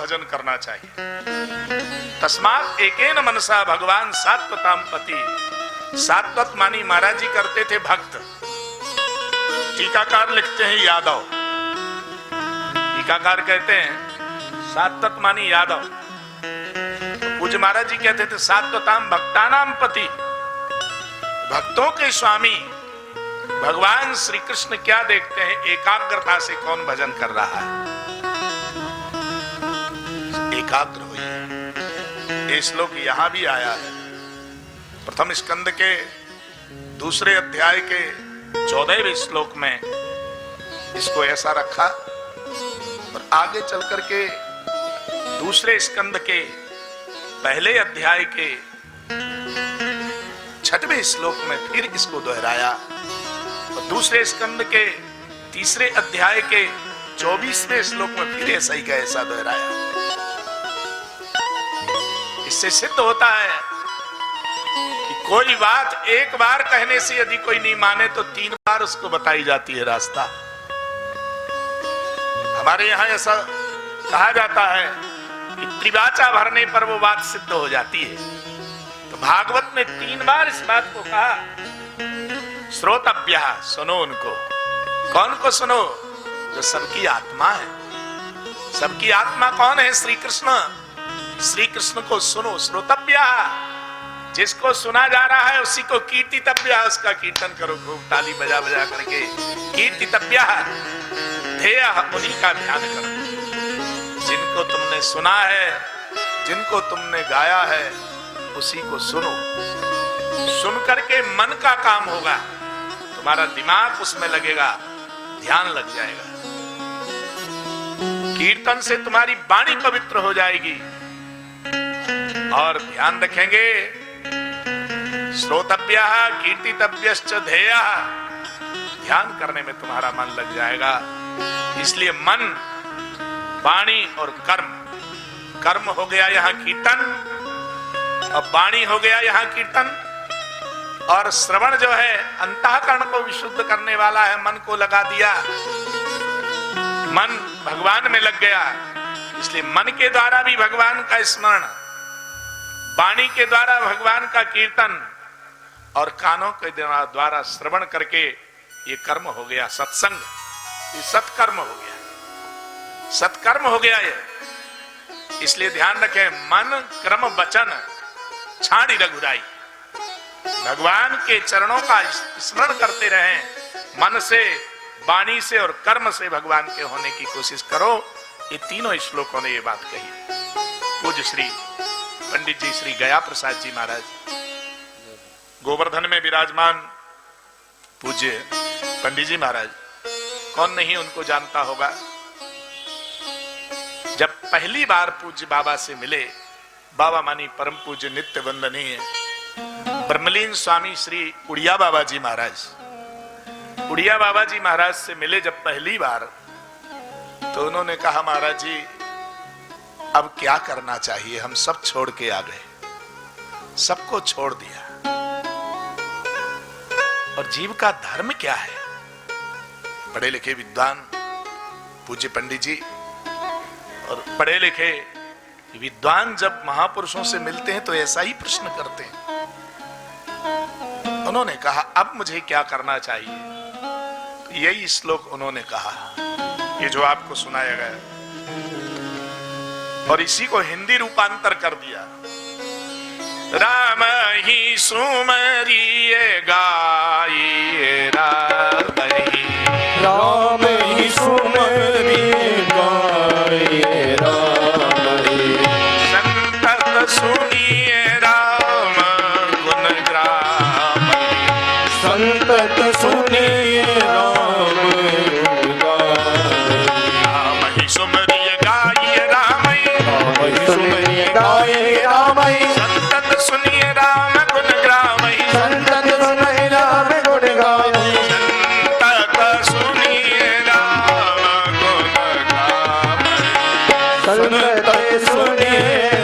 भजन करना चाहिए। तस्मात् एकेन मनसा भगवान सात्वताम पति। सात्वत मानी महाराज जी करते थे भक्त। टीकाकार लिखते हैं यादव, टीकाकार कहते हैं सात्वत मानी यादव। तो पूज्य महाराज जी कहते थे सात्वताम भक्तानाम पति। भक्तों के स्वामी भगवान श्री कृष्ण क्या देखते हैं? एकाग्रता से कौन भजन कर रहा है। एकाग्र होइए। ये श्लोक यहां भी आया है प्रथम स्कंद के दूसरे अध्याय के 14वें श्लोक में इसको ऐसा रखा, और आगे चल करके दूसरे स्कंद के पहले अध्याय के 6वें श्लोक में फिर इसको दोहराया, और दूसरे स्कंद के तीसरे अध्याय के 24वें श्लोक में फिर ऐसा ही का ऐसा दोहराया। इससे सिद्ध होता है कि कोई बात एक बार कहने से यदि कोई नहीं माने तो 3 बार उसको बताई जाती है रास्ता। हमारे यहां ऐसा कहा जाता है कि त्रिवाचा भरने पर वो बात सिद्ध हो जाती है। तो भागवत ने 3 बार इस बात को कहा। श्रोतव्य, सुनो उनको। कौन को सुनो? जो सबकी आत्मा है। सबकी आत्मा कौन है? श्री कृष्ण। श्री कृष्ण को सुनो। श्रोतव्य, जिसको सुना जा रहा है उसी को कीर्तितव्य, उसका कीर्तन करो खूब ताली बजा बजा करके। कीर्तितव्य, ध्येय उन्हीं का ध्यान करो। जिनको तुमने सुना है, जिनको तुमने गाया है, उसी को सुनो। सुन करके मन का काम होगा, तुम्हारा दिमाग उसमें लगेगा, ध्यान लग जाएगा। कीर्तन से तुम्हारी वाणी पवित्र हो जाएगी। और ध्यान रखेंगे, श्रोतव्य कीर्तितव्यश्च ध्येय, ध्यान करने में तुम्हारा मन लग जाएगा। इसलिए मन, वाणी और कर्म। कर्म हो गया यहां कीर्तन, और वाणी हो गया यहां कीर्तन, और श्रवण जो है अंतःकरण को विशुद्ध करने वाला है। मन को लगा दिया, मन भगवान में लग गया। इसलिए मन के द्वारा भी भगवान का स्मरण, वाणी के द्वारा भगवान का कीर्तन, और कानों के द्वारा श्रवण करके ये कर्म हो गया सत्संग। ये सत्कर्म हो गया, सत्कर्म हो गया ये। इसलिए ध्यान रखें, मन क्रम वचन छाड़ी रघुराई। भगवान के चरणों का स्मरण करते रहें। मन से, वाणी से और कर्म से भगवान के होने की कोशिश करो। ये तीनों श्लोकों ने ये बात कही। पूज्य श्री पंडित जी श्री गया प्रसाद जी महाराज, गोवर्धन में विराजमान पूज्य पंडित जी महाराज, कौन नहीं उनको जानता होगा। जब पहली बार पूज्य बाबा से मिले, बाबा मानी परम पूज्य नित्य वंदनीय ब्रह्मलीन स्वामी श्री उड़िया बाबा जी महाराज, उड़िया बाबा जी महाराज से मिले जब पहली बार, तो उन्होंने कहा महाराज जी अब क्या करना चाहिए? हम सब छोड़ के आ गए, सबको छोड़ दिया, और जीव का धर्म क्या है? पढ़े लिखे विद्वान पूज्य पंडित जी और पढ़े लिखे विद्वान जब महापुरुषों से मिलते हैं तो ऐसा ही प्रश्न करते हैं। उन्होंने कहा अब मुझे क्या करना चाहिए? तो यही श्लोक उन्होंने कहा, ये जो आपको सुनाया गया, और इसी को हिंदी रूपांतर कर दिया। राम ही सुमरिए गाइए, राम ही सुमरिए गाइए, राम ही संतत सुनिए राम गुण ग्राम, संतत सुनिए राम गुण गाइए। राम ही सुमरिए गाइए, राम ही सुमरिए गाइए, राम ही संतत सुनिए राम गुण ग्राम, संतत सुनिए राम गुण गाइए, संतत सुनिए राम गुण ग्राम, संतत सुनिए